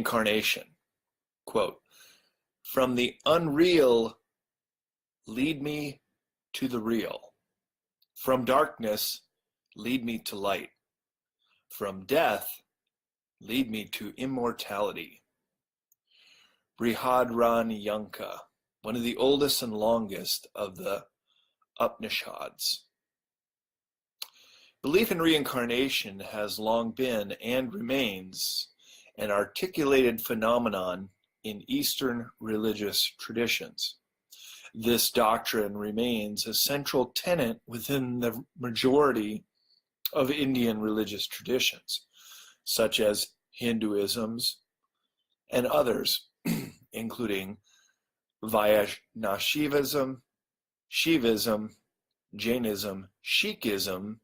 Reincarnation. Quote, "From the unreal, lead me to the real. From darkness, lead me to light. From death, lead me to immortality." Brihadranyaka, one of the oldest and longest of the Upanishads. Belief in reincarnation has long been and remains an articulated phenomenon in Eastern religious traditions. This doctrine remains a central tenet within the majority of Indian religious traditions, such as Hinduism's and others, including Vaishnavism, Shivism, Jainism, Sikhism,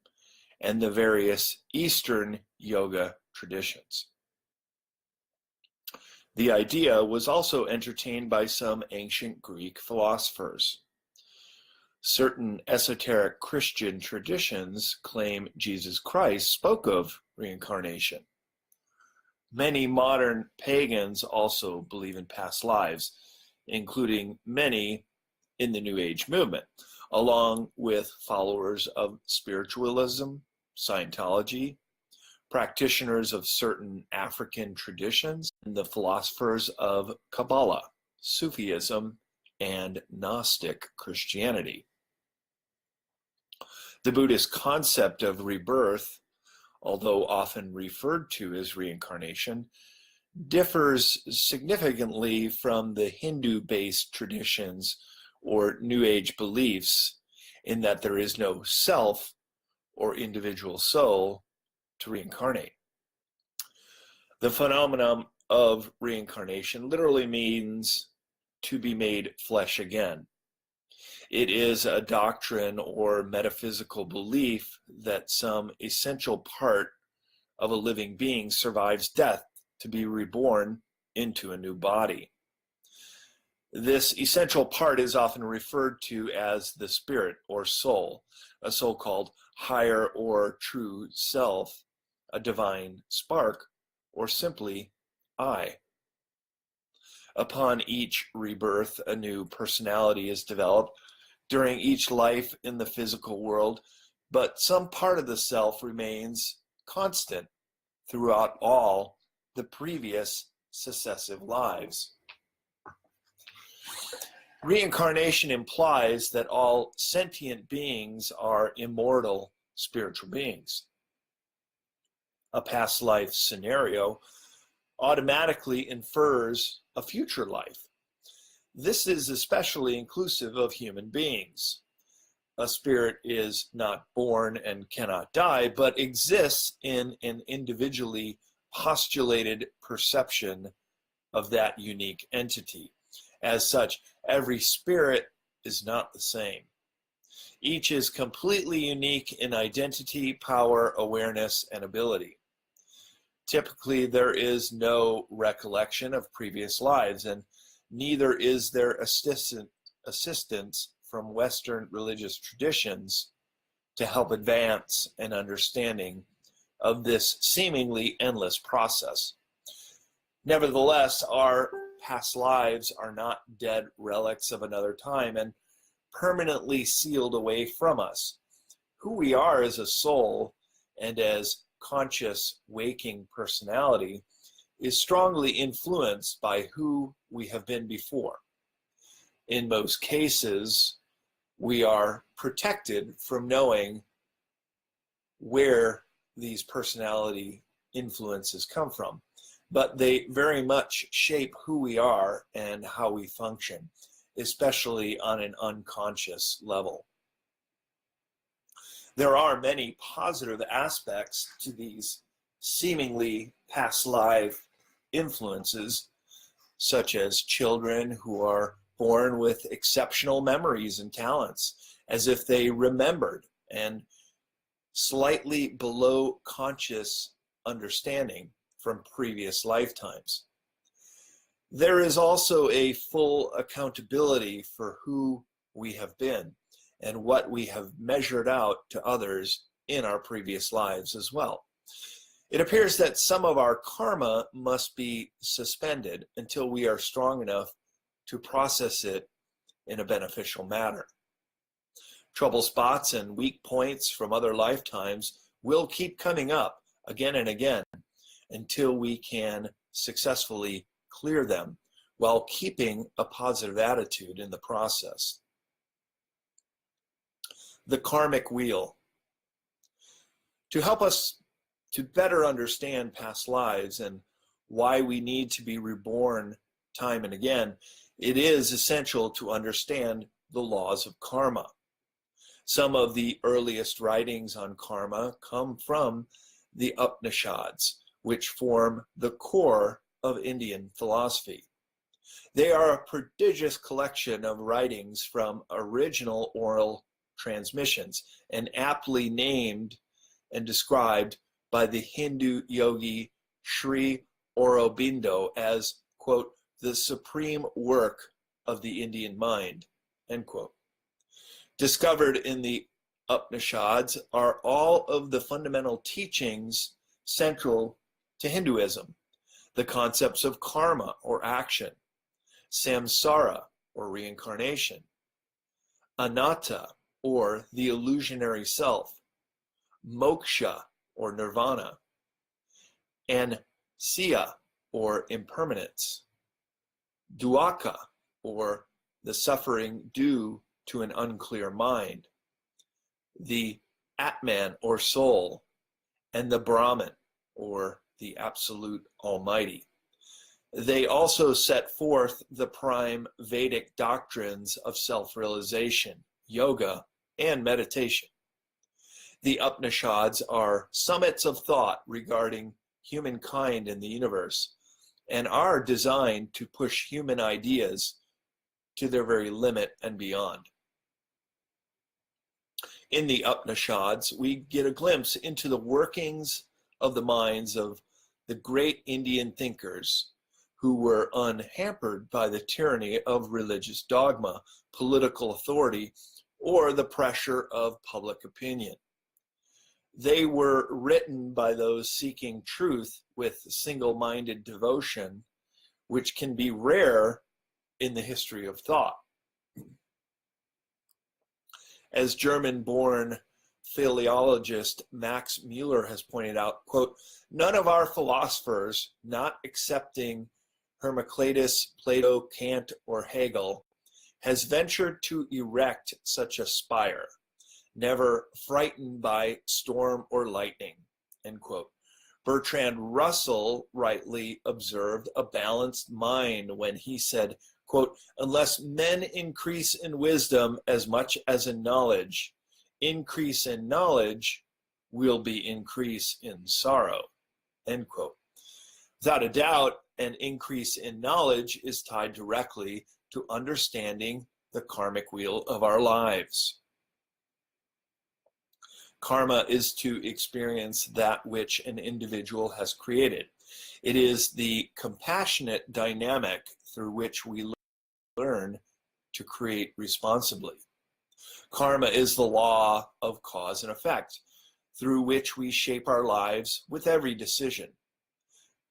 and the various Eastern yoga traditions. The idea was also entertained by some ancient Greek philosophers. Certain esoteric Christian traditions claim Jesus Christ spoke of reincarnation. Many modern pagans also believe in past lives, including many in the New Age movement, along with followers of spiritualism, Scientology, practitioners of certain African traditions, and the philosophers of Kabbalah, Sufism, and Gnostic Christianity. The Buddhist concept of rebirth, although often referred to as reincarnation, differs significantly from the Hindu-based traditions or New Age beliefs in that there is no self or individual soul to reincarnate. The phenomenon of reincarnation literally means to be made flesh again. It is a doctrine or metaphysical belief that some essential part of a living being survives death to be reborn into a new body. This essential part is often referred to as the spirit or soul, a so-called higher or true self, a divine spark, or simply I. Upon each rebirth, a new personality is developed during each life in the physical world, but some part of the self remains constant throughout all the previous successive lives. Reincarnation implies that all sentient beings are immortal spiritual beings. A past life scenario automatically infers a future life. This is especially inclusive of human beings. A spirit is not born and cannot die, but exists in an individually postulated perception of that unique entity. As such, every spirit is not the same. Each is completely unique in identity, power, awareness, and ability. Typically, there is no recollection of previous lives, and neither is there assistance from Western religious traditions to help advance an understanding of this seemingly endless process. Nevertheless, our past lives are not dead relics of another time and permanently sealed away from us. Who we are as a soul and as conscious waking personality is strongly influenced by who we have been before. In most cases, we are protected from knowing where these personality influences come from, but they very much shape who we are and how we function, especially on an unconscious level. There are many positive aspects to these seemingly past life influences, such as children who are born with exceptional memories and talents, as if they remembered, and slightly below conscious understanding from previous lifetimes. There is also a full accountability for who we have been and what we have measured out to others in our previous lives as well. It appears that some of our karma must be suspended until we are strong enough to process it in a beneficial manner. Trouble spots and weak points from other lifetimes will keep coming up again and again until we can successfully clear them while keeping a positive attitude in the process. The karmic wheel. To help us to better understand past lives and why we need to be reborn time and again, it is essential to understand the laws of karma. Some of the earliest writings on karma come from the Upanishads, which form the core of Indian philosophy. They are a prodigious collection of writings from original oral transmissions and aptly named and described by the Hindu yogi Sri Aurobindo as, quote, the supreme work of the Indian mind, end quote. Discovered in the Upanishads are all of the fundamental teachings central to Hinduism, the concepts of karma or action, samsara or reincarnation, anatta or the illusionary self, moksha or nirvana, and siya or impermanence, dukkha or the suffering due to an unclear mind, the Atman or soul, and the Brahman or the absolute almighty. They also set forth the prime Vedic doctrines of self-realization, yoga, and meditation. The Upanishads are summits of thought regarding humankind and the universe, and are designed to push human ideas to their very limit and beyond. In the Upanishads, we get a glimpse into the workings of the minds of the great Indian thinkers who were unhampered by the tyranny of religious dogma, political authority, or the pressure of public opinion. They were written by those seeking truth with single-minded devotion, which can be rare in the history of thought. As German-born philologist Max Muller has pointed out, quote, none of our philosophers, not excepting Hermocrates, Plato, Kant, or Hegel, has ventured to erect such a spire, never frightened by storm or lightning, end quote. Bertrand Russell rightly observed a balanced mind when he said, quote, unless men increase in wisdom as much as in knowledge, increase in knowledge will be increase in sorrow, end quote. Without a doubt, an increase in knowledge is tied directly to understanding the karmic wheel of our lives. Karma is to experience that which an individual has created. It is the compassionate dynamic through which we learn to create responsibly. Karma is the law of cause and effect, through which we shape our lives with every decision.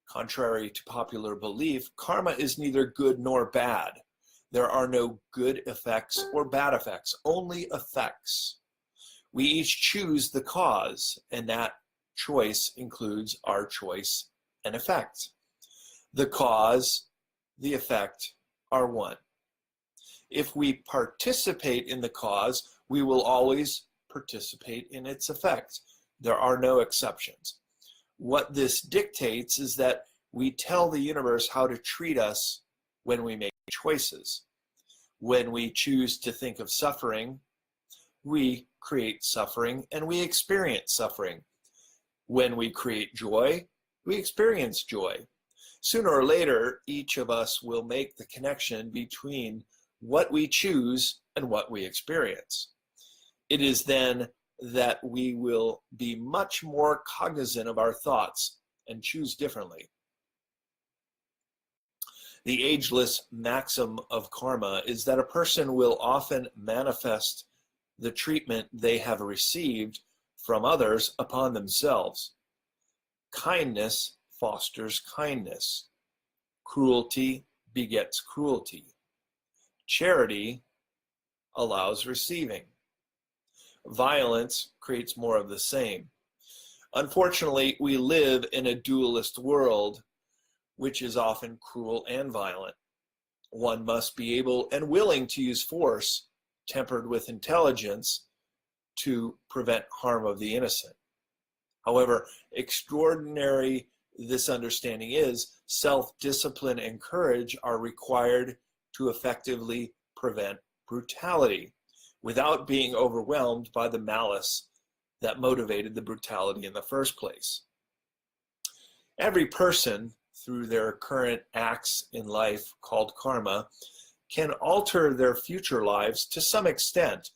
Contrary to popular belief, karma is neither good nor bad. There are no good effects or bad effects, only effects. We each choose the cause, and that choice includes our choice and effect. The cause, the effect are one. If we participate in the cause, we will always participate in its effect. There are no exceptions. What this dictates is that we tell the universe how to treat us when we make choices. When we choose to think of suffering, we create suffering and we experience suffering. When we create joy, we experience joy. Sooner or later, each of us will make the connection between what we choose and what we experience. It is then that we will be much more cognizant of our thoughts and choose differently. The ageless maxim of karma is that a person will often manifest the treatment they have received from others upon themselves. Kindness fosters kindness. Cruelty begets cruelty. Charity allows receiving. Violence creates more of the same. Unfortunately, we live in a dualist world, which is often cruel and violent. One must be able and willing to use force, tempered with intelligence, to prevent harm of the innocent. However extraordinary this understanding is, self-discipline and courage are required to effectively prevent brutality without being overwhelmed by the malice that motivated the brutality in the first place. Every person, through their current acts in life called karma, can alter their future lives to some extent,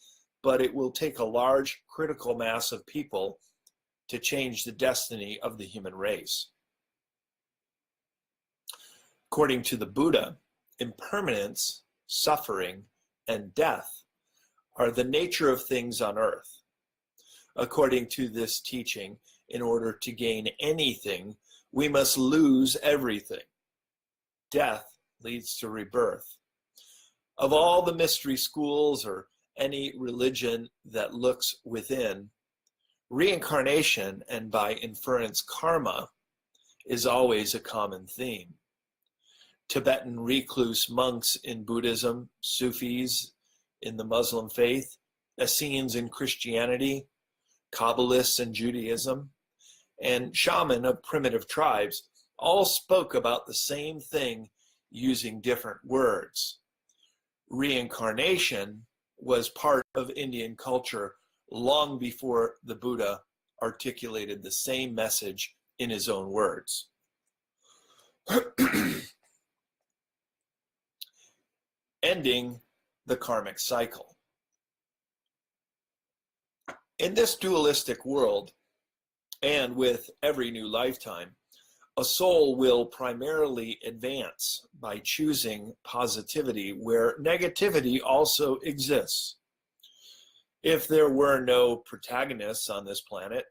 but it will take a large critical mass of people to change the destiny of the human race. According to the Buddha, impermanence, suffering, and death are the nature of things on earth. According to this teaching, in order to gain anything, we must lose everything. Death leads to rebirth. Of all the mystery schools or any religion that looks within, reincarnation, and by inference karma, is always a common theme. Tibetan recluse monks in Buddhism, Sufis in the Muslim faith, Essenes in Christianity, Kabbalists in Judaism, and shaman of primitive tribes all spoke about the same thing using different words. Reincarnation was part of Indian culture long before the Buddha articulated the same message in his own words. Ending the karmic cycle. In this dualistic world, and with every new lifetime, a soul will primarily advance by choosing positivity where negativity also exists. If there were no protagonists on this planet,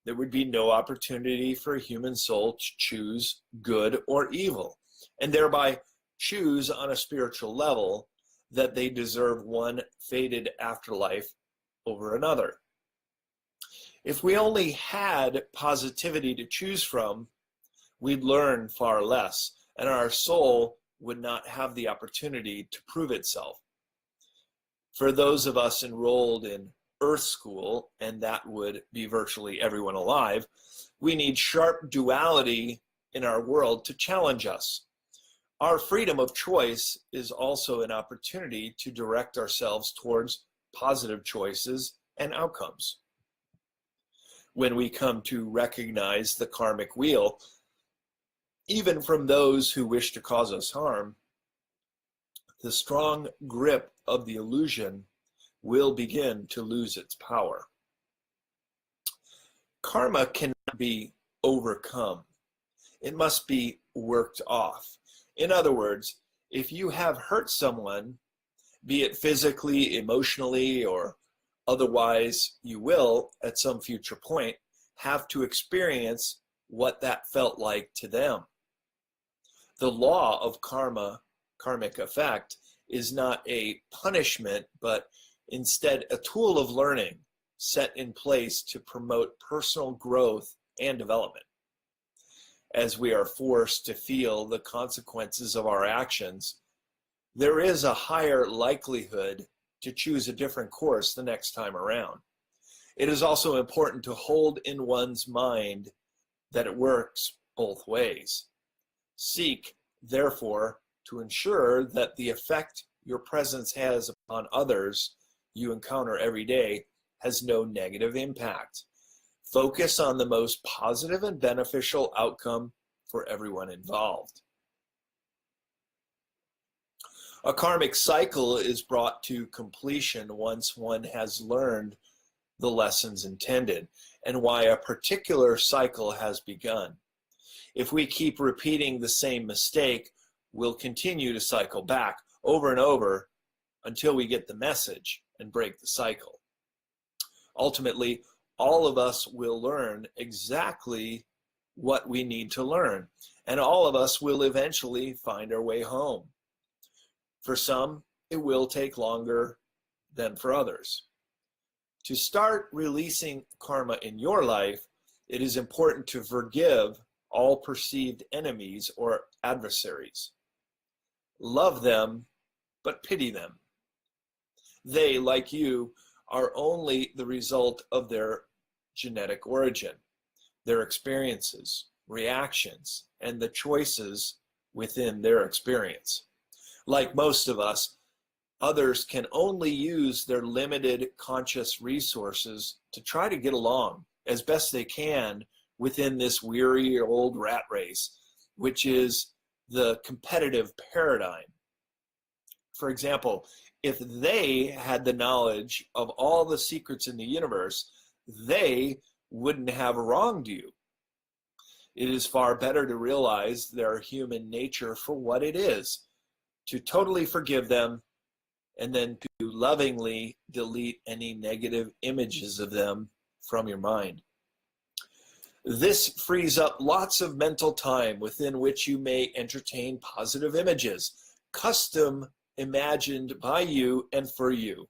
there would be no opportunity for a human soul to choose good or evil, and thereby choose on a spiritual level that they deserve one fated afterlife over another. If we only had positivity to choose from, we'd learn far less, and our soul would not have the opportunity to prove itself. For those of us enrolled in Earth School, and that would be virtually everyone alive, we need sharp duality in our world to challenge us. Our freedom of choice is also an opportunity to direct ourselves towards positive choices and outcomes. When we come to recognize the karmic wheel, even from those who wish to cause us harm, the strong grip of the illusion will begin to lose its power. Karma cannot be overcome. It must be worked off. In other words, if you have hurt someone, be it physically, emotionally, or otherwise, you will, at some future point, have to experience what that felt like to them. The law of karmic effect, is not a punishment, but instead a tool of learning set in place to promote personal growth and development. As we are forced to feel the consequences of our actions, there is a higher likelihood to choose a different course the next time around. It is also important to hold in one's mind that it works both ways. Seek, therefore, to ensure that the effect your presence has upon others you encounter every day has no negative impact. Focus on the most positive and beneficial outcome for everyone involved. A karmic cycle is brought to completion once one has learned the lessons intended and why a particular cycle has begun. If we keep repeating the same mistake, we'll continue to cycle back over and over until we get the message and break the cycle. Ultimately, all of us will learn exactly what we need to learn, and all of us will eventually find our way home. For some, it will take longer than for others. To start releasing karma in your life, it is important to forgive all perceived enemies or adversaries. Love them, but pity them. They, like you, are only the result of their genetic origin, their experiences, reactions, and the choices within their experience. Like most of us, others can only use their limited conscious resources to try to get along as best they can within this weary old rat race, which is the competitive paradigm. For example, if they had the knowledge of all the secrets in the universe, they wouldn't have wronged you. It is far better to realize their human nature for what it is, to totally forgive them, and then to lovingly delete any negative images of them from your mind. This frees up lots of mental time within which you may entertain positive images, custom imagined by you and for you.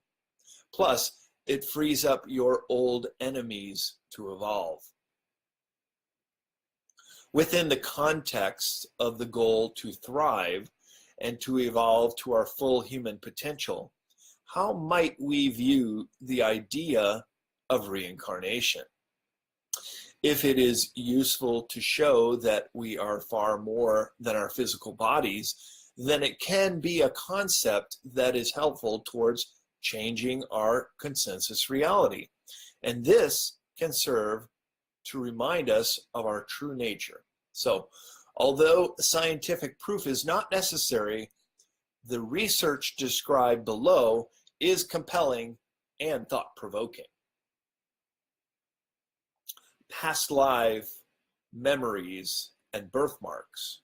Plus, it frees up your old enemies to evolve. Within the context of the goal to thrive and to evolve to our full human potential, how might we view the idea of reincarnation? If it is useful to show that we are far more than our physical bodies, then it can be a concept that is helpful towards changing our consensus reality. And this can serve to remind us of our true nature. So, although scientific proof is not necessary, the research described below is compelling and thought-provoking. Past life memories and birthmarks.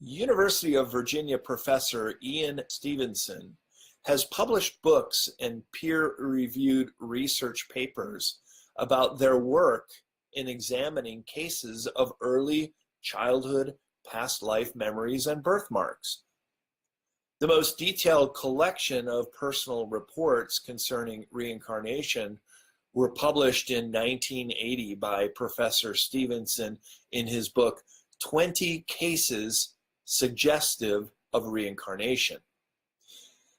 University of Virginia professor Ian Stevenson has published books and peer-reviewed research papers about their work in examining cases of early childhood past life memories and birthmarks. The most detailed collection of personal reports concerning reincarnation were published in 1980 by Professor Stevenson in his book, 20 Cases Suggestive of Reincarnation.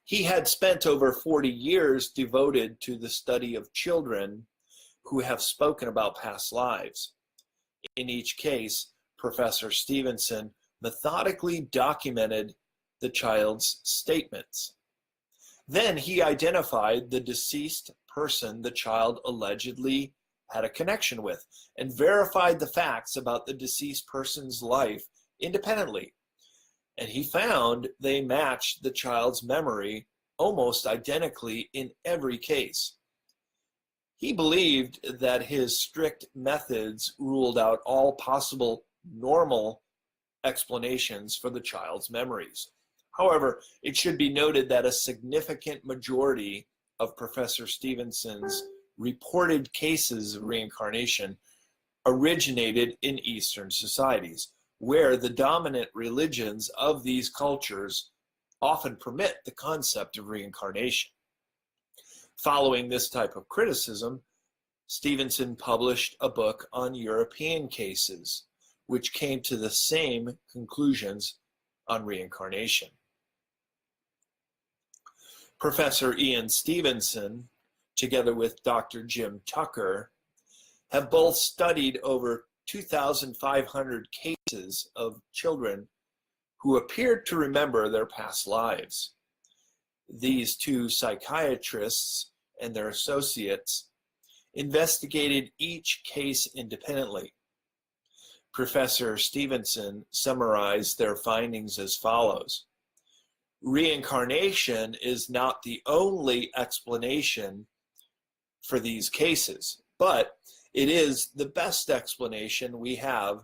He had spent over 40 years devoted to the study of children who have spoken about past lives. In each case, Professor Stevenson methodically documented the child's statements. Then he identified the deceased person the child allegedly had a connection with and verified the facts about the deceased person's life independently. And he found they matched the child's memory almost identically in every case. He believed that his strict methods ruled out all possible normal explanations for the child's memories. However, it should be noted that a significant majority of Professor Stevenson's reported cases of reincarnation originated in Eastern societies, where the dominant religions of these cultures often permit the concept of reincarnation. Following this type of criticism, Stevenson published a book on European cases, which came to the same conclusions on reincarnation. Professor Ian Stevenson, together with Dr. Jim Tucker, have both studied over 2,500 cases of children who appeared to remember their past lives. These two psychiatrists and their associates investigated each case independently. Professor Stevenson summarized their findings as follows. Reincarnation is not the only explanation for these cases, but it is the best explanation we have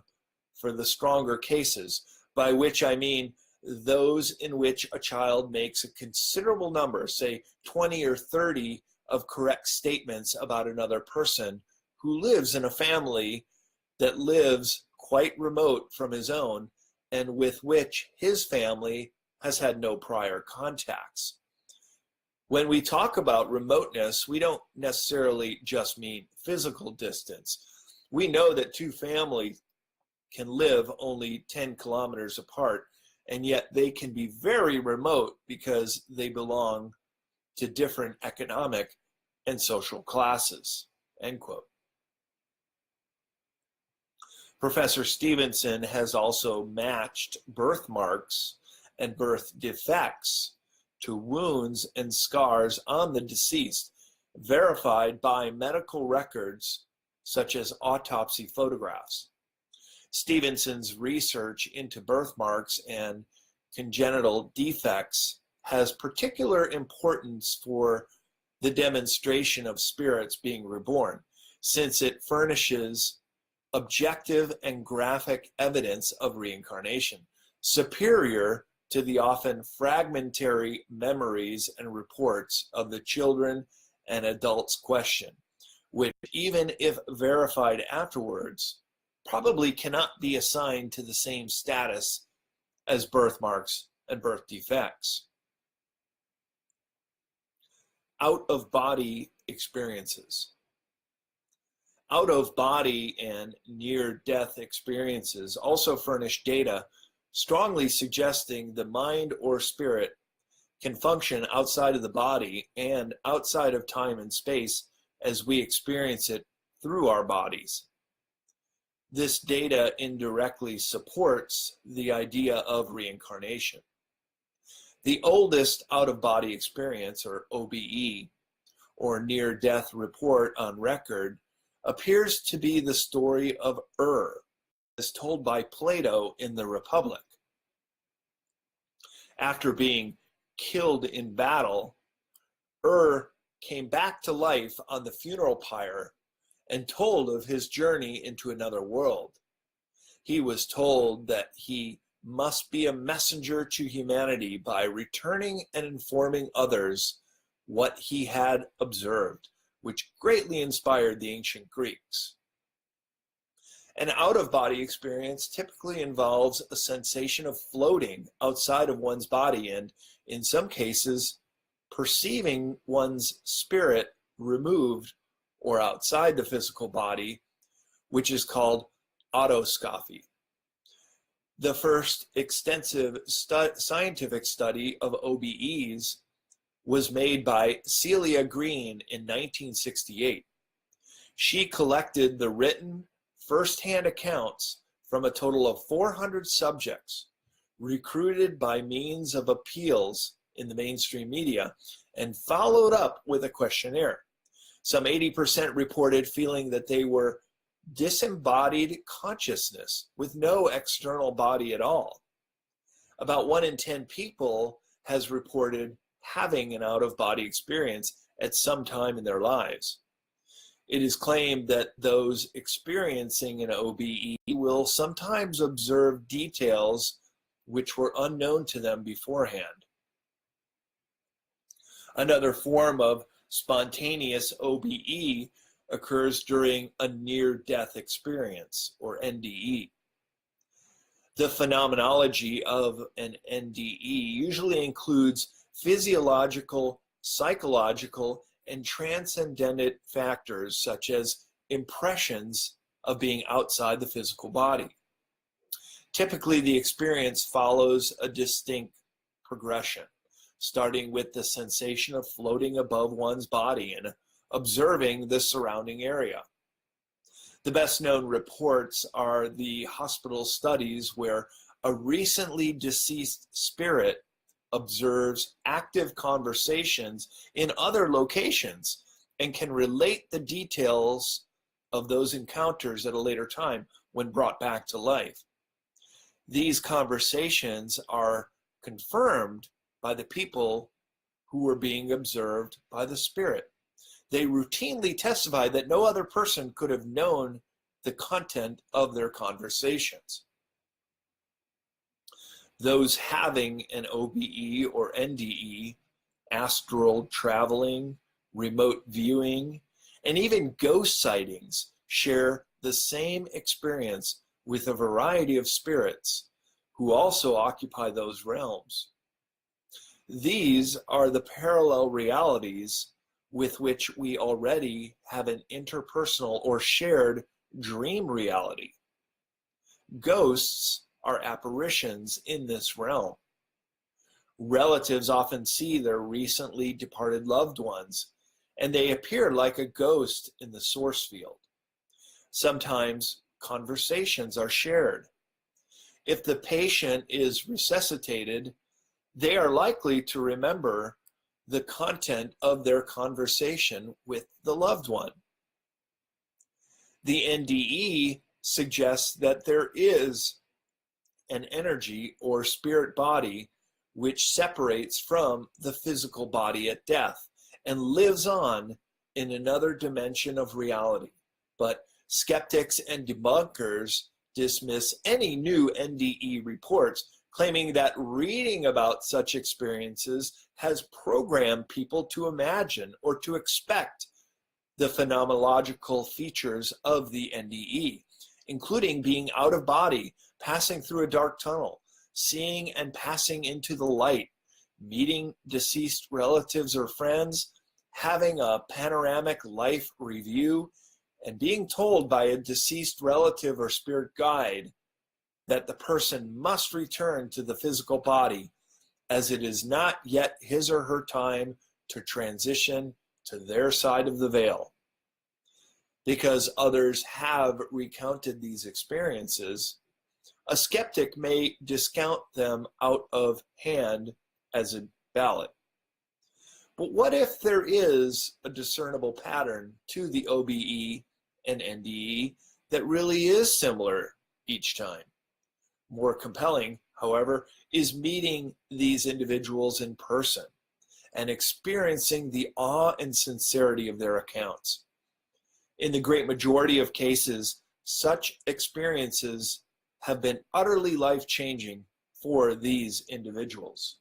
for the stronger cases, by which I mean those in which a child makes a considerable number, say 20 or 30, of correct statements about another person who lives in a family that lives quite remote from his own and with which his family has had no prior contacts. When we talk about remoteness, we don't necessarily just mean physical distance. We know that two families can live only 10 kilometers apart, and yet they can be very remote because they belong to different economic and social classes, end quote. Professor Stevenson has also matched birthmarks and birth defects to wounds and scars on the deceased, verified by medical records such as autopsy photographs. Stevenson's research into birthmarks and congenital defects has particular importance for the demonstration of spirits being reborn, since it furnishes objective and graphic evidence of reincarnation, superior to the often fragmentary memories and reports of the children and adults questioned, which, even if verified afterwards, probably cannot be assigned to the same status as birthmarks and birth defects. Out-of-body experiences. Out-of-body and near-death experiences also furnish data strongly suggesting the mind or spirit can function outside of the body and outside of time and space as we experience it through our bodies. This data indirectly supports the idea of reincarnation. The oldest out-of-body experience, or OBE, or near-death report on record, appears to be the story of as told by Plato in the Republic. After being killed in battle, came back to life on the funeral pyre and told of his journey into another world. He was told that he must be a messenger to humanity by returning and informing others what he had observed, which greatly inspired the ancient Greeks. An out-of-body experience typically involves a sensation of floating outside of one's body and, in some cases, perceiving one's spirit removed or outside the physical body, which is called autoscophy. The first extensive scientific study of OBEs was made by Celia Green in 1968. She collected the written first-hand accounts from a total of 400 subjects recruited by means of appeals in the mainstream media and followed up with a questionnaire. Some 80% reported feeling that they were disembodied consciousness with no external body at all. About 1 in 10 people has reported having an out-of-body experience at some time in their lives. It is claimed that those experiencing an OBE will sometimes observe details which were unknown to them beforehand. Another form of spontaneous OBE occurs during a near-death experience, or NDE. The phenomenology of an NDE usually includes physiological, psychological, and transcendent factors such as impressions of being outside the physical body. Typically, the experience follows a distinct progression, starting with the sensation of floating above one's body and observing the surrounding area. The best known reports are the hospital studies where a recently deceased spirit observes active conversations in other locations and can relate the details of those encounters at a later time when brought back to life. These conversations are confirmed by the people who were being observed by the spirit. They routinely testify that no other person could have known the content of their conversations. Those having an OBE or NDE, astral traveling, remote viewing, and even ghost sightings share the same experience with a variety of spirits who also occupy those realms. These are the parallel realities with which we already have an interpersonal or shared dream reality. Ghosts are apparitions in this realm. Relatives often see their recently departed loved ones, and they appear like a ghost in the source field. Sometimes conversations are shared. If the patient is resuscitated, they are likely to remember the content of their conversation with the loved one. The NDE suggests that there is an energy or spirit body which separates from the physical body at death and lives on in another dimension of reality. But skeptics and debunkers dismiss any new NDE reports, claiming that reading about such experiences has programmed people to imagine or to expect the phenomenological features of the NDE, including being out of body, passing through a dark tunnel, seeing and passing into the light, meeting deceased relatives or friends, having a panoramic life review, and being told by a deceased relative or spirit guide that the person must return to the physical body, as it is not yet his or her time to transition to their side of the veil. Because others have recounted these experiences, a skeptic may discount them out of hand as a ballot. But what if there is a discernible pattern to the OBE and NDE that really is similar each time? More compelling, however, is meeting these individuals in person and experiencing the awe and sincerity of their accounts. In the great majority of cases, such experiences have been utterly life-changing for these individuals.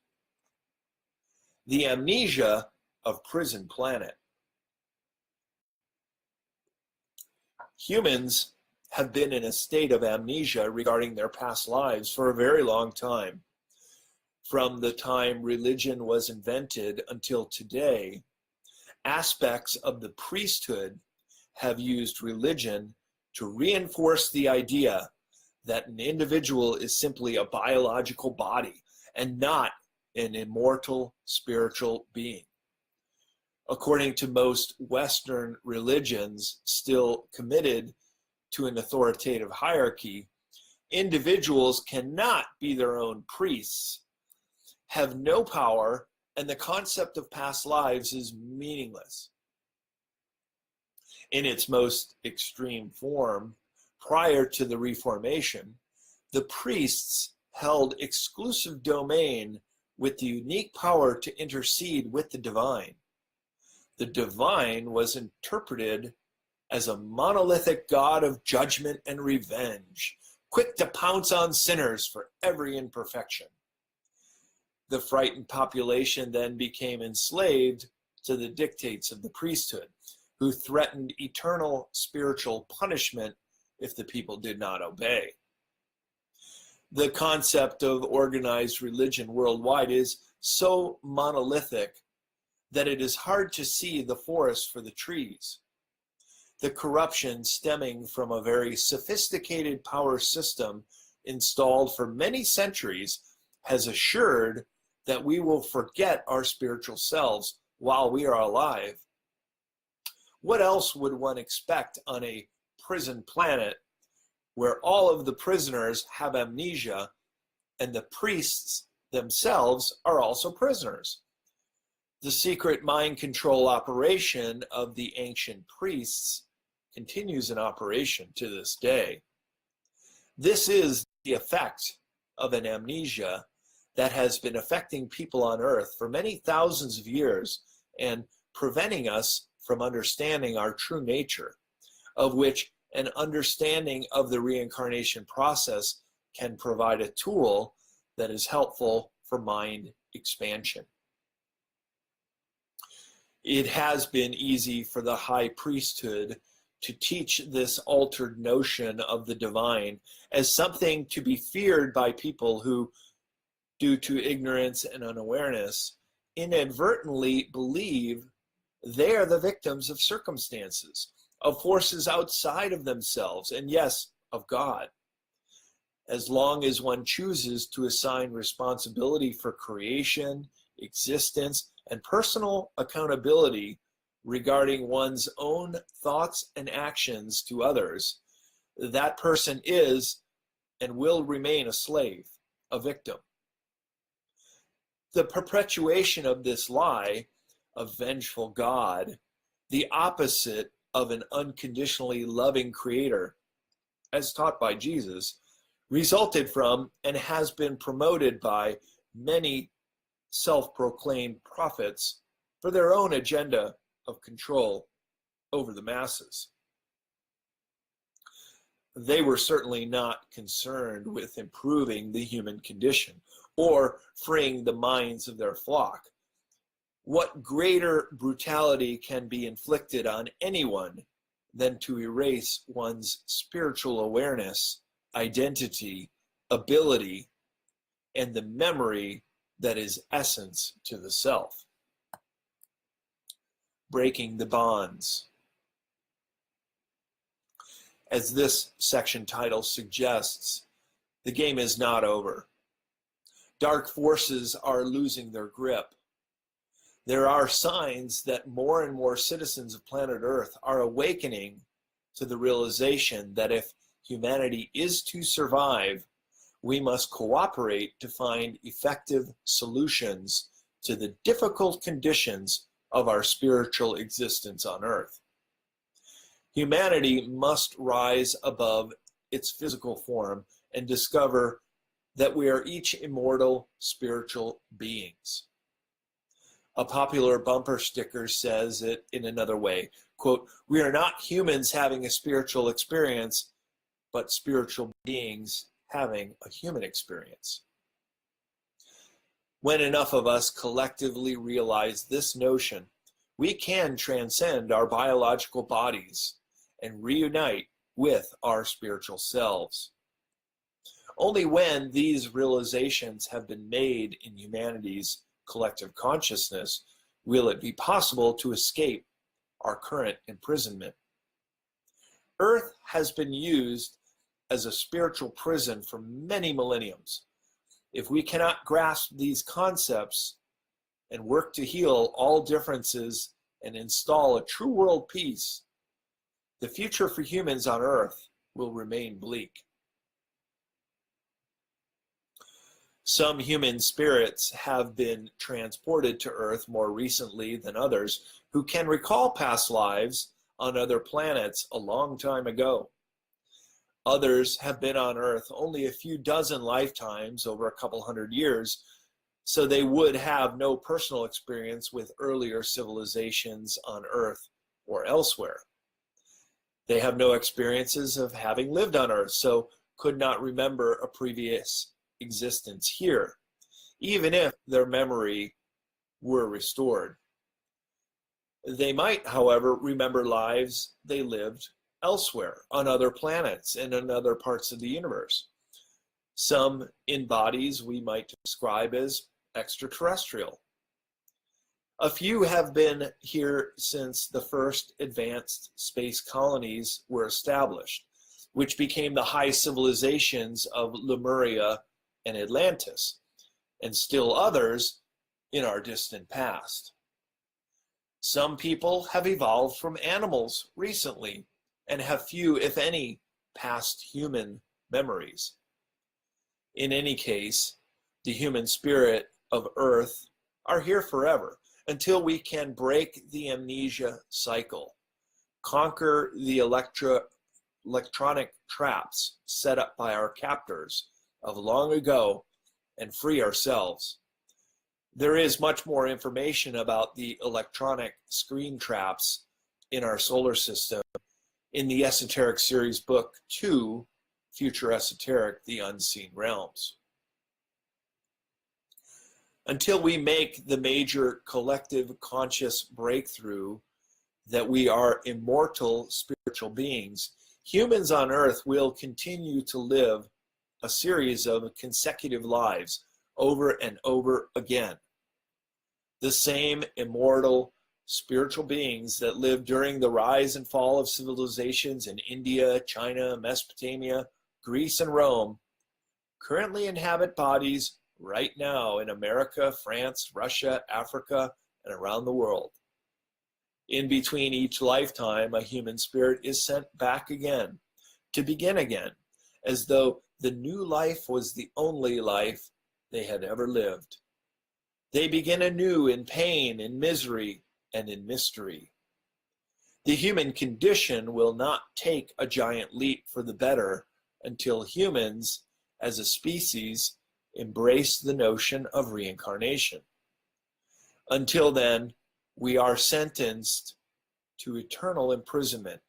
The amnesia of Prison Planet. Humans have been in a state of amnesia regarding their past lives for a very long time. From the time religion was invented until today, aspects of the priesthood have used religion to reinforce the idea that an individual is simply a biological body and not an immortal spiritual being. According to most Western religions still committed to an authoritative hierarchy, individuals cannot be their own priests, have no power, and the concept of past lives is meaningless. In its most extreme form, prior to the Reformation, the priests held exclusive domain with the unique power to intercede with the divine. The divine was interpreted as a monolithic God of judgment and revenge, quick to pounce on sinners for every imperfection. The frightened population then became enslaved to the dictates of the priesthood, who threatened eternal spiritual punishment if the people did not obey. The concept of organized religion worldwide is so monolithic that it is hard to see the forest for the trees. The corruption stemming from a very sophisticated power system installed for many centuries has assured that we will forget our spiritual selves while we are alive. What else would one expect on a prison planet where all of the prisoners have amnesia and the priests themselves are also prisoners? The secret mind control operation of the ancient priests continues in operation to this day. This is the effect of an amnesia that has been affecting people on Earth for many thousands of years and preventing us from understanding our true nature, of which an understanding of the reincarnation process can provide a tool that is helpful for mind expansion. It has been easy for the high priesthood to teach this altered notion of the divine as something to be feared by people who, due to ignorance and unawareness, inadvertently believe they are the victims of circumstances, of forces outside of themselves, and yes, of God. As long as one chooses to assign responsibility for creation, existence, and personal accountability regarding one's own thoughts and actions to others, that person is and will remain a slave, a victim. The perpetuation of this lie, a vengeful God, the opposite of an unconditionally loving creator, as taught by Jesus, resulted from and has been promoted by many self-proclaimed prophets for their own agenda of control over the masses. They were certainly not concerned with improving the human condition or freeing the minds of their flock. What greater brutality can be inflicted on anyone than to erase one's spiritual awareness, identity, ability, and the memory that is essence to the self? Breaking the bonds. As this section title suggests, the game is not over. Dark forces are losing their grip. There are signs that more and more citizens of planet Earth are awakening to the realization that if humanity is to survive, we must cooperate to find effective solutions to the difficult conditions of our spiritual existence on Earth. Humanity must rise above its physical form and discover that we are each immortal spiritual beings. A popular bumper sticker says it in another way, quote, "We are not humans having a spiritual experience, but spiritual beings having a human experience." When enough of us collectively realize this notion, we can transcend our biological bodies and reunite with our spiritual selves. Only when these realizations have been made in humanity's collective consciousness will it be possible to escape our current imprisonment. Earth has been used as a spiritual prison for many millenniums. If we cannot grasp these concepts and work to heal all differences and install a true world peace, the future for humans on Earth will remain bleak. Some human spirits have been transported to Earth more recently than others who can recall past lives on other planets a long time ago. Others have been on Earth only a few dozen lifetimes over a couple hundred years, so they would have no personal experience with earlier civilizations on Earth or elsewhere. They have no experiences of having lived on Earth, so could not remember a previous existence here, even if their memory were restored. They might, however, remember lives they lived elsewhere, on other planets and in other parts of the universe. Some in bodies we might describe as extraterrestrial. A few have been here since the first advanced space colonies were established, which became the high civilizations of Lemuria and Atlantis, and still others in our distant past. Some people have evolved from animals recently and have few, if any, past human memories. In any case, the human spirit of Earth are here forever until we can break the amnesia cycle, conquer the electronic traps set up by our captors of long ago, and free ourselves. There is much more information about the electronic screen traps in our solar system in the Esoteric series book 2, Future Esoteric, The Unseen Realms. Until we make the major collective conscious breakthrough, that we are immortal spiritual beings, humans on earth will continue to live a series of consecutive lives over and over again. The same immortal spiritual beings that lived during the rise and fall of civilizations in India, China, Mesopotamia, Greece, and Rome currently inhabit bodies right now in America, France, Russia, Africa, and around the world. In between each lifetime, a human spirit is sent back again to begin again, as though the new life was the only life they had ever lived. They begin anew in pain, in misery, and in mystery. The human condition will not take a giant leap for the better until humans, as a species, embrace the notion of reincarnation. Until then, we are sentenced to eternal imprisonment,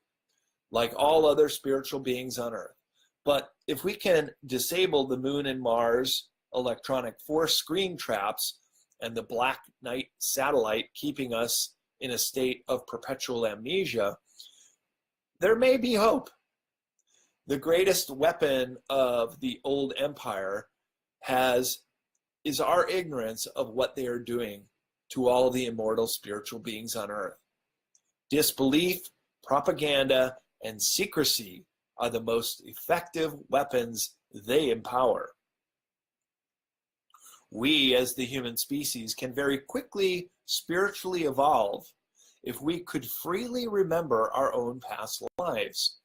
like all other spiritual beings on earth. But if we can disable the moon and Mars electronic force screen traps and the black night satellite keeping us in a state of perpetual amnesia, there may be hope. The greatest weapon of the old empire is our ignorance of what they are doing to all the immortal spiritual beings on earth. Disbelief, propaganda, and secrecy are the most effective weapons they empower. We, as the human species, can very quickly spiritually evolve if we could freely remember our own past lives.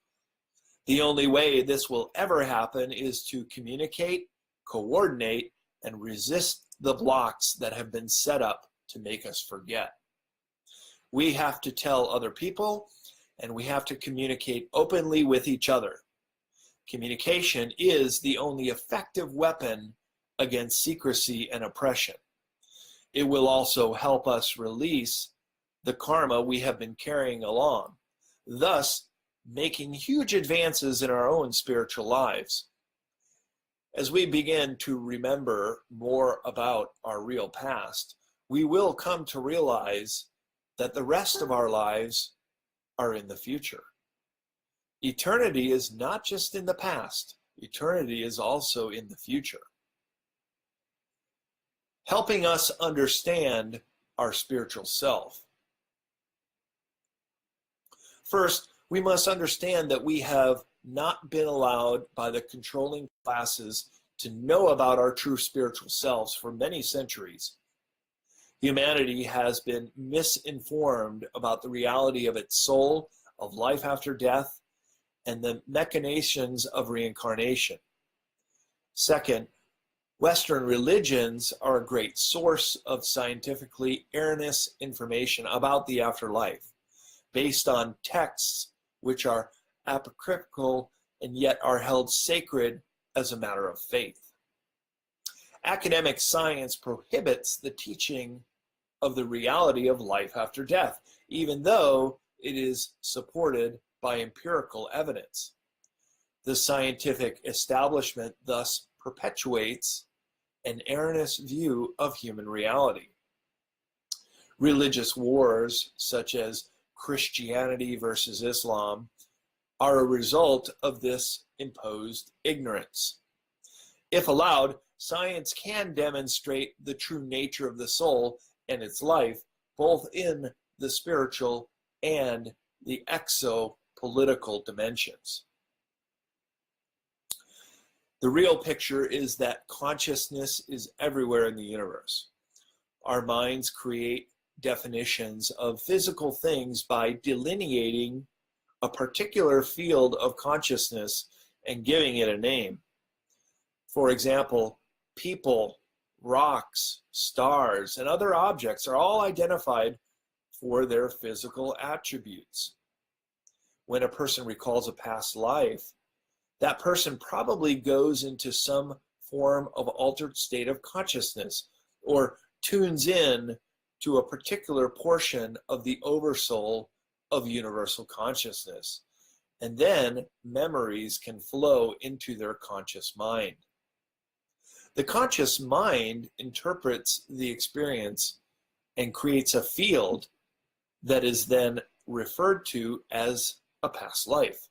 The only way this will ever happen is to communicate, coordinate, and resist the blocks that have been set up to make us forget. We have to tell other people, and we have to communicate openly with each other. Communication is the only effective weapon against secrecy and oppression. It will also help us release the karma we have been carrying along, thus making huge advances in our own spiritual lives. As we begin to remember more about our real past, we will come to realize that the rest of our lives are in the future. Eternity is not just in the past, eternity is also in the future. Helping us understand our spiritual self. First, we must understand that we have not been allowed by the controlling classes to know about our true spiritual selves for many centuries. Humanity has been misinformed about the reality of its soul, of life after death, and the machinations of reincarnation. Second, Western religions are a great source of scientifically erroneous information about the afterlife, based on texts which are apocryphal and yet are held sacred as a matter of faith. Academic science prohibits the teaching of the reality of life after death, even though it is supported by empirical evidence. The scientific establishment thus perpetuates an erroneous view of human reality. Religious wars, such as Christianity versus Islam, are a result of this imposed ignorance. If allowed, science can demonstrate the true nature of the soul and its life, both in the spiritual and the exo-political dimensions. The real picture is that consciousness is everywhere in the universe. Our minds create definitions of physical things by delineating a particular field of consciousness and giving it a name. For example, people, rocks, stars, and other objects are all identified for their physical attributes. When a person recalls a past life, that person probably goes into some form of altered state of consciousness or tunes in to a particular portion of the oversoul of universal consciousness. And then memories can flow into their conscious mind. The conscious mind interprets the experience and creates a field that is then referred to as a past life.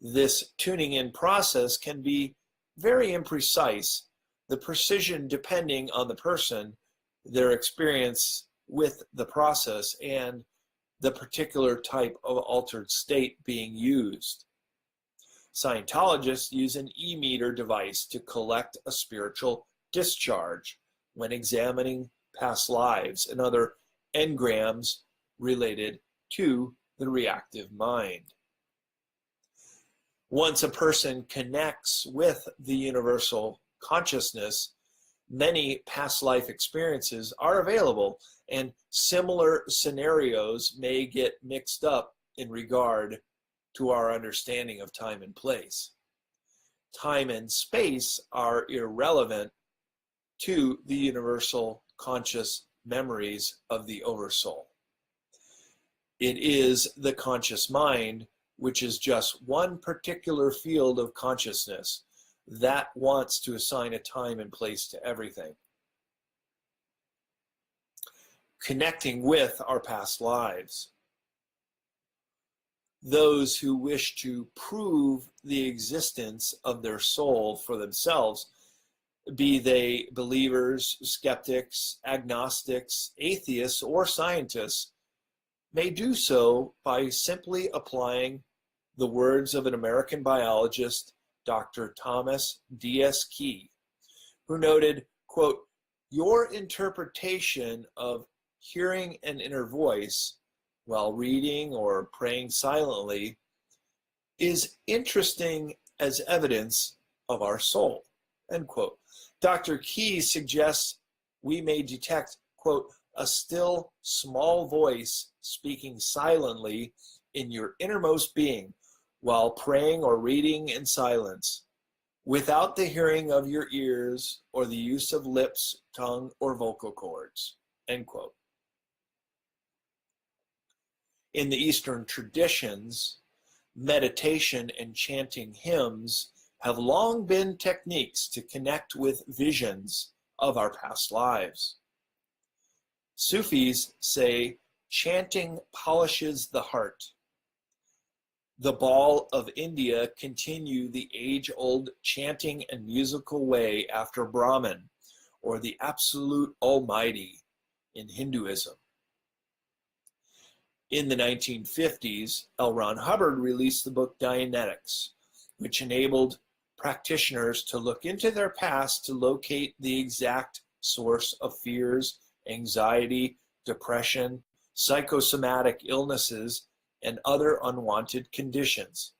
This tuning in process can be very imprecise, the precision depending on the person, their experience with the process, and the particular type of altered state being used. Scientologists use an e-meter device to collect a spiritual discharge when examining past lives and other engrams related to the reactive mind. Once a person connects with the universal consciousness, many past life experiences are available, and similar scenarios may get mixed up in regard to our understanding of time and place. Time and space are irrelevant to the universal conscious memories of the Oversoul. It is the conscious mind, which is just one particular field of consciousness, that wants to assign a time and place to everything. Connecting with our past lives. Those who wish to prove the existence of their soul for themselves, be they believers, skeptics, agnostics, atheists, or scientists, may do so by simply applying the words of an American biologist, Dr. Thomas D.S. Key, who noted, quote, "Your interpretation of hearing an inner voice while reading or praying silently is interesting as evidence of our soul," end quote. Dr. Key suggests we may detect, quote, "a still small voice speaking silently in your innermost being while praying or reading in silence, without the hearing of your ears or the use of lips, tongue, or vocal cords," end quote. In the Eastern traditions, meditation and chanting hymns have long been techniques to connect with visions of our past lives. Sufis say chanting polishes the heart. The Baal of India continue the age-old chanting and musical way after Brahman, or the Absolute Almighty in Hinduism. In the 1950s, L. Ron Hubbard released the book Dianetics, which enabled practitioners to look into their past to locate the exact source of fears, anxiety, depression, psychosomatic illnesses, and other unwanted conditions.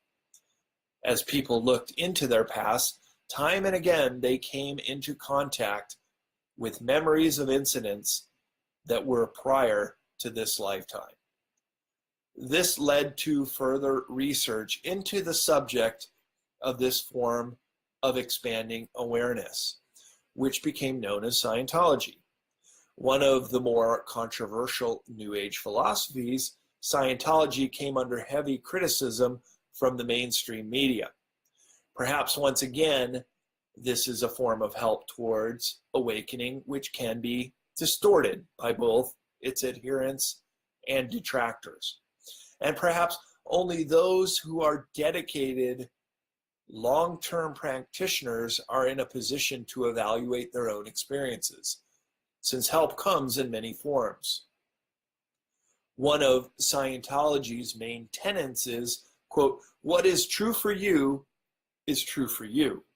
As people looked into their past, time and again they came into contact with memories of incidents that were prior to this lifetime. This led to further research into the subject of this form of expanding awareness, which became known as Scientology. One of the more controversial New Age philosophies, Scientology came under heavy criticism from the mainstream media. Perhaps once again, this is a form of help towards awakening, which can be distorted by both its adherents and detractors. And perhaps only those who are dedicated long-term practitioners are in a position to evaluate their own experiences, since help comes in many forms. One of Scientology's main tenets is, quote, "What is true for you is true for you,"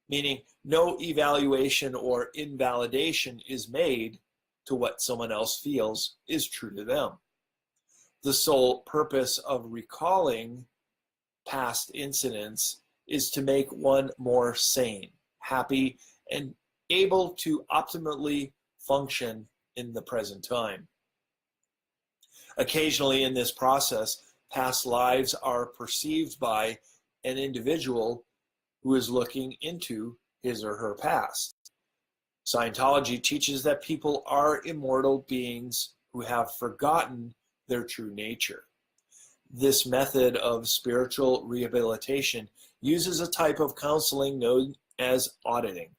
meaning no evaluation or invalidation is made to what someone else feels is true to them. The sole purpose of recalling past incidents is to make one more sane, happy, and able to optimally function in the present time. Occasionally in this process, past lives are perceived by an individual who is looking into his or her past. Scientology teaches that people are immortal beings who have forgotten their true nature. This method of spiritual rehabilitation uses a type of counseling known as auditing,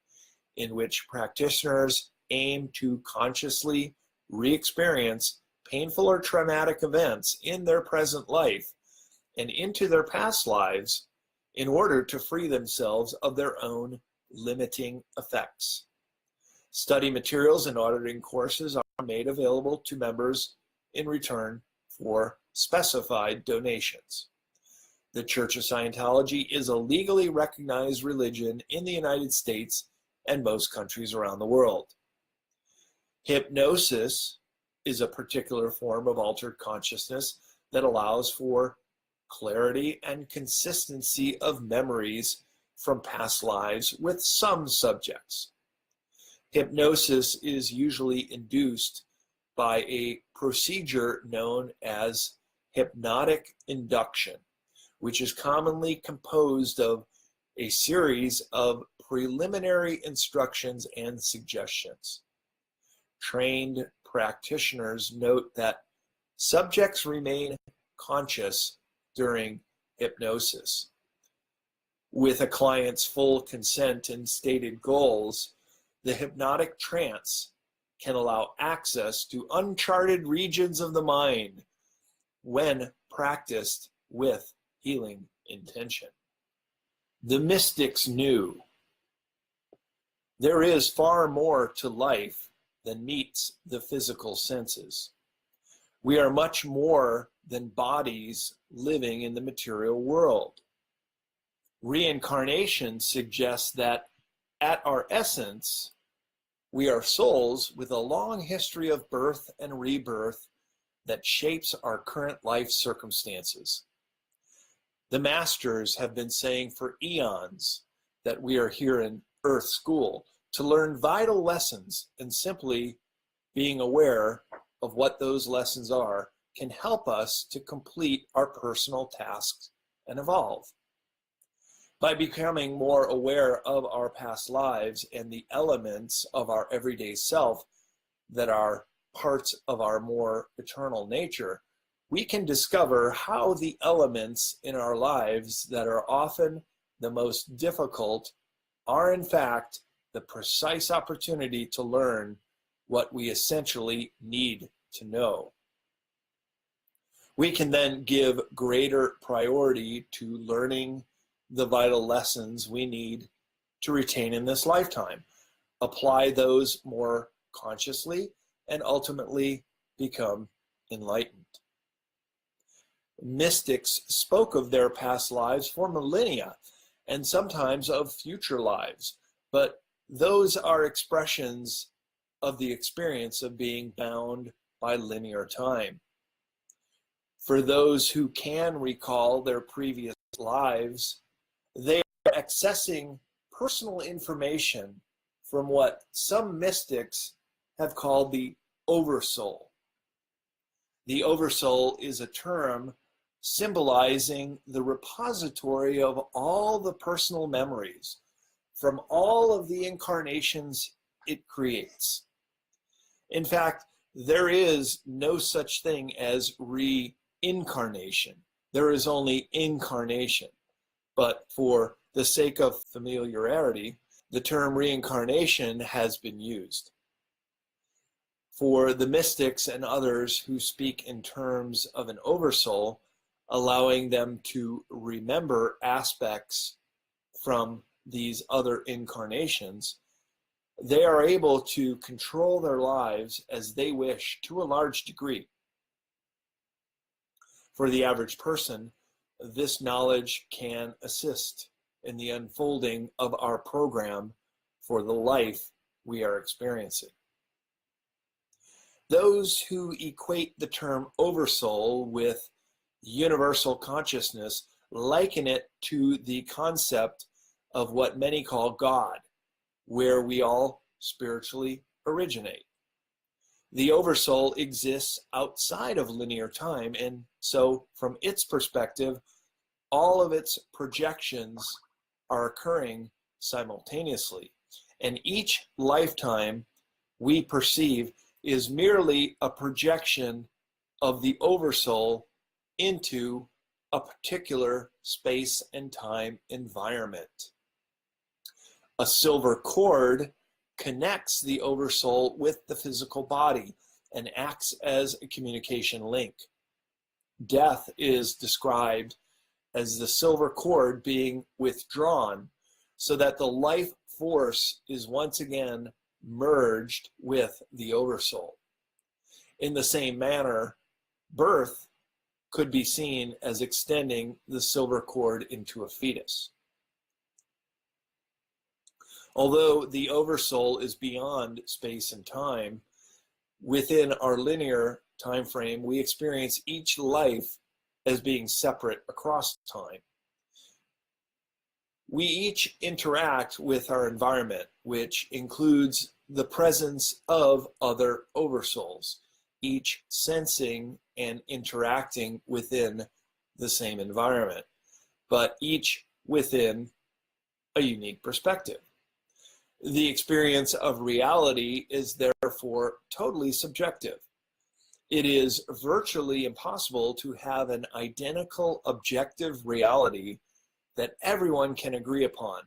in which practitioners aim to consciously re-experience painful or traumatic events in their present life and into their past lives in order to free themselves of their own limiting effects. Study materials and auditing courses are made available to members in return for specified donations. The Church of Scientology is a legally recognized religion in the United States and most countries around the world. Hypnosis is a particular form of altered consciousness that allows for clarity and consistency of memories from past lives with some subjects. Hypnosis is usually induced by a procedure known as hypnotic induction, which is commonly composed of a series of preliminary instructions and suggestions. Trained practitioners note that subjects remain conscious during hypnosis. With a client's full consent and stated goals, the hypnotic trance can allow access to uncharted regions of the mind when practiced with healing intention. The mystics knew there is far more to life than meets the physical senses. We are much more than bodies living in the material world. Reincarnation suggests that at our essence, we are souls with a long history of birth and rebirth that shapes our current life circumstances. The masters have been saying for eons that we are here in Earth School to learn vital lessons, and simply being aware of what those lessons are can help us to complete our personal tasks and evolve. By becoming more aware of our past lives and the elements of our everyday self that are parts of our more eternal nature, we can discover how the elements in our lives that are often the most difficult are in fact the precise opportunity to learn what we essentially need to know. We can then give greater priority to learning the vital lessons we need to retain in this lifetime, apply those more consciously, and ultimately become enlightened. Mystics spoke of their past lives for millennia, and sometimes of future lives, but those are expressions of the experience of being bound by linear time. For those who can recall their previous lives, they are accessing personal information from what some mystics have called the oversoul. The oversoul is a term symbolizing the repository of all the personal memories from all of the incarnations it creates. In fact, there is no such thing as reincarnation. There is only incarnation. But for the sake of familiarity, the term reincarnation has been used. For the mystics and others who speak in terms of an oversoul, allowing them to remember aspects from these other incarnations, they are able to control their lives as they wish to a large degree. For the average person, this knowledge can assist in the unfolding of our program for the life we are experiencing. Those who equate the term oversoul with universal consciousness liken it to the concept of what many call God, where we all spiritually originate. The oversoul exists outside of linear time, and so from its perspective, all of its projections are occurring simultaneously, and each lifetime we perceive is merely a projection of the oversoul into a particular space and time environment. A silver cord connects the oversoul with the physical body, and acts as a communication link. Death is described as the silver cord being withdrawn so that the life force is once again merged with the oversoul. In the same manner, birth could be seen as extending the silver cord into a fetus. Although the oversoul is beyond space and time, within our linear time frame, we experience each life as being separate across time. We each interact with our environment, which includes the presence of other oversouls, each sensing and interacting within the same environment, but each within a unique perspective. The experience of reality is therefore totally subjective. It is virtually impossible to have an identical objective reality that everyone can agree upon,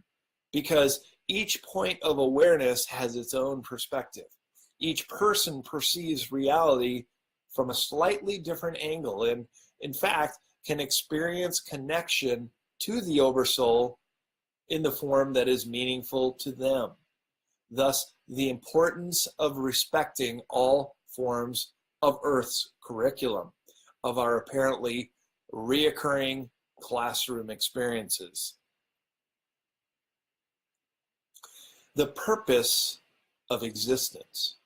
because each point of awareness has its own perspective. Each person perceives reality from a slightly different angle and, in fact, can experience connection to the oversoul in the form that is meaningful to them. Thus, the importance of respecting all forms of Earth's curriculum, of our apparently reoccurring classroom experiences. The purpose of existence.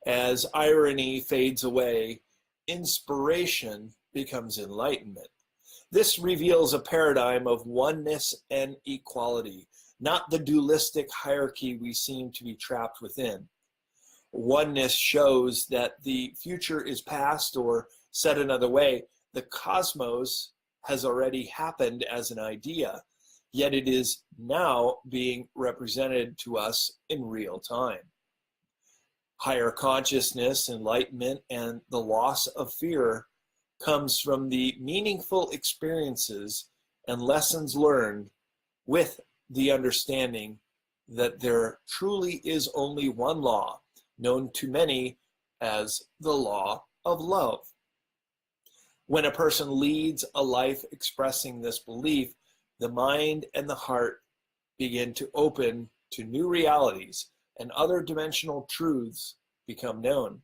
As irony fades away, inspiration becomes enlightenment. This reveals a paradigm of oneness and equality, not the dualistic hierarchy we seem to be trapped within. Oneness shows that the future is past, or said another way, the cosmos has already happened as an idea, yet it is now being represented to us in real time. Higher consciousness, enlightenment, and the loss of fear comes from the meaningful experiences and lessons learned with the understanding that there truly is only one law, known to many as the law of love. When a person leads a life expressing this belief, the mind and the heart begin to open to new realities, and other dimensional truths become known.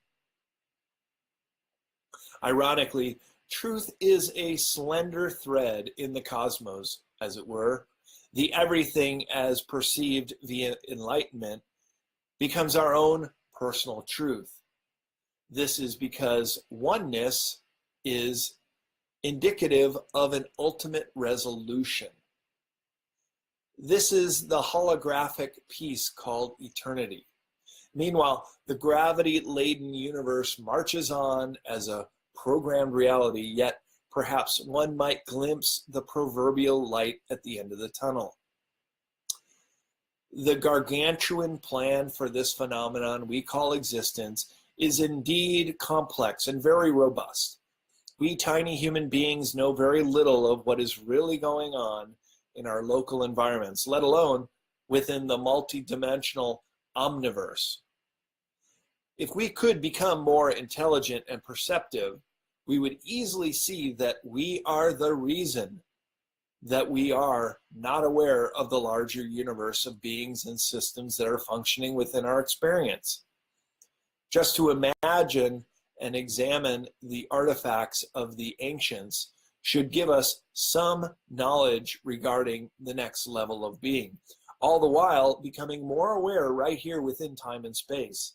Ironically, truth is a slender thread in the cosmos, as it were. The everything as perceived via enlightenment becomes our own personal truth. This is because oneness is indicative of an ultimate resolution. This is the holographic piece called eternity. Meanwhile, the gravity-laden universe marches on as a programmed reality, yet perhaps one might glimpse the proverbial light at the end of the tunnel. The gargantuan plan for this phenomenon we call existence is indeed complex and very robust. We tiny human beings know very little of what is really going on in our local environments, let alone within the multidimensional omniverse. If we could become more intelligent and perceptive, we would easily see that we are the reason that we are not aware of the larger universe of beings and systems that are functioning within our experience. Just to imagine and examine the artifacts of the ancients should give us some knowledge regarding the next level of being, all the while becoming more aware right here within time and space.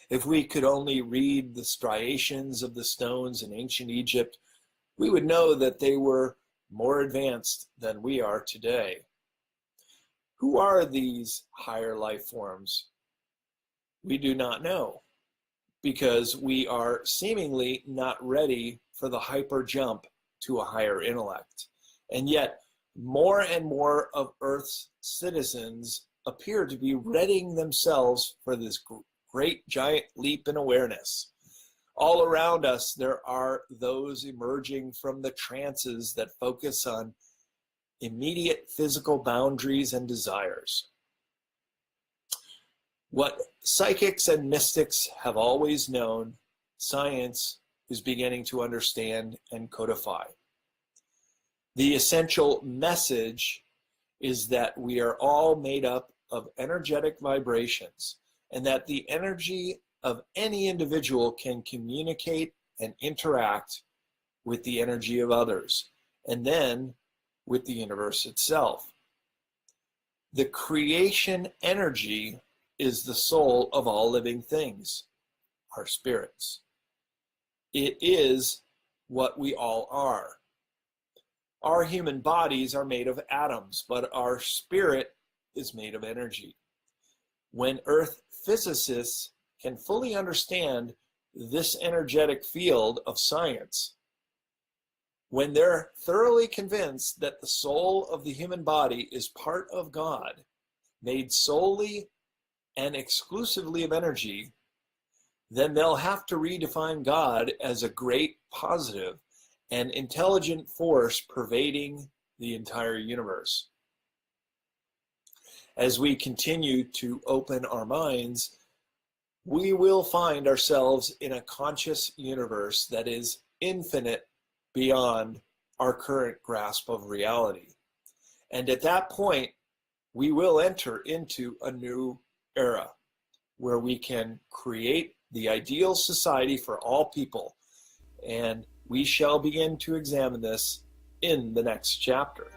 If we could only read the striations of the stones in ancient Egypt, we would know that they were more advanced than we are today. Who are these higher life forms? We do not know, because we are seemingly not ready for the hyper jump to a higher intellect. And yet, more and more of Earth's citizens appear to be readying themselves for this great giant leap in awareness. All around us, there are those emerging from the trances that focus on immediate physical boundaries and desires. What psychics and mystics have always known, science is beginning to understand and codify. The essential message is that we are all made up of energetic vibrations, and that the energy of any individual can communicate and interact with the energy of others, and then with the universe itself. The creation energy is the soul of all living things, our spirits. It is what we all are. Our human bodies are made of atoms, but our spirit is made of energy. When Earth physicists can fully understand this energetic field of science, when they're thoroughly convinced that the soul of the human body is part of God, made solely and exclusively of energy, then they'll have to redefine God as a great positive and intelligent force pervading the entire universe. As we continue to open our minds, we will find ourselves in a conscious universe that is infinite beyond our current grasp of reality. And at that point, we will enter into a new era where we can create the ideal society for all people. And we shall begin to examine this in the next chapter.